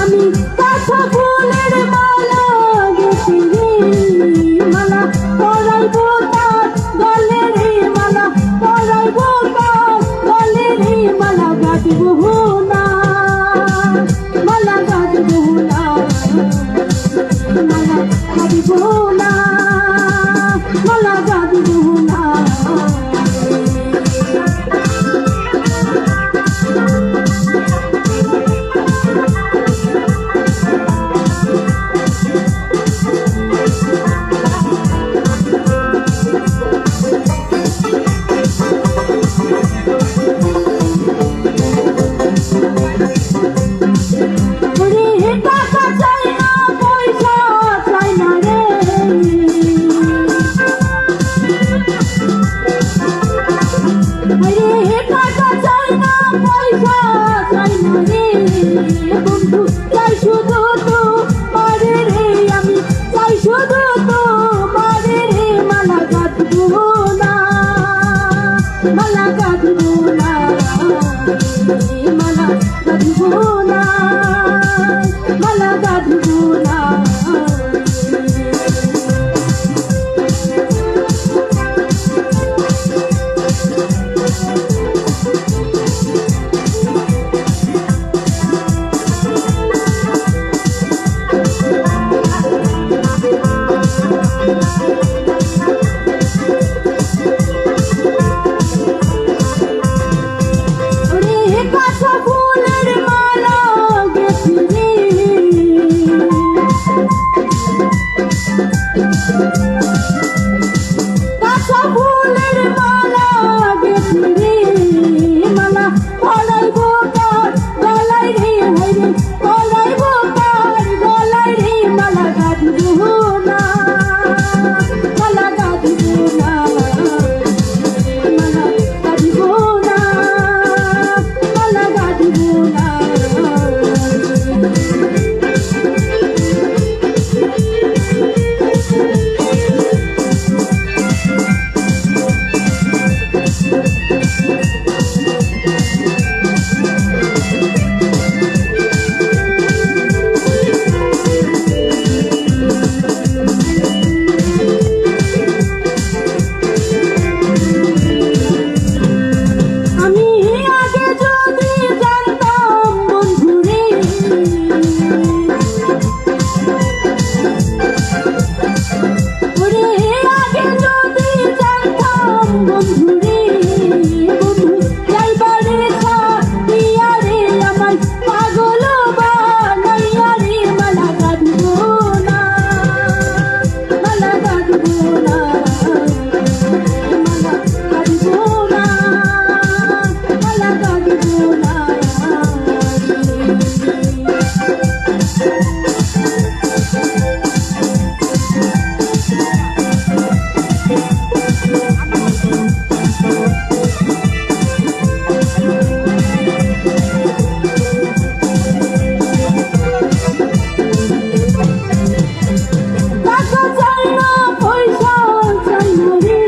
আমি কাঁচা ফুলের মালা গেছি রে, মালা পরাইবো তার গলে রে, মালা পরাইবো তার গলে রে, মালা গাঁথবো না, মালা গাঁথবো না, মালা গাঁথবো না, মালা গাঁথবো না। বন্ধু চাই শুধু তোমারে রে, আমি চাই শুধু তোমারে রে, মালা গাঁথবো না, মালা গাঁথবো না, মালা গাঁথবো না, মালা গাঁথবো না। কাঁচা ফুলের মালা গেছি রে, কাঁচা ফুলের মালা গেছি রে, মালা পরাইবো তার গলায় রে, রে পরাইবো তার গলায় রে, মালা গাঁথবো না, মালা গাঁথবো না, মালা গাঁথবো না, মালা গাঁথবো না। আমি আগে যদি জানতাম বন্ধু রে, ওরে আগে যদি জানতাম বন্ধু রে, বন্ধু যাইবারে ছাড়িয়া রে, আমায় পাগল বানাইয়া রে, মালা গাঁথবো না, মালা গাঁথবো না, মালা গাঁথবো না, মালা গাঁথবো না। টাকা চাই না, পয়সা চাই না রে,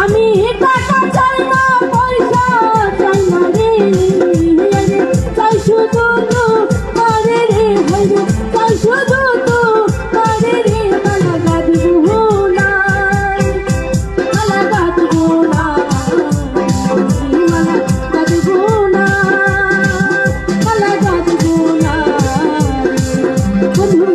আমি টাকা চাই না, পয়সা চাই না রে, চাই শুধু তোমারে রে, চাই শুধু তোমারে রে, মালা গাঁথবো না, মালা গাঁথবো না, মালা গাঁথবো না, মালা গাঁথবো না। বন্ধু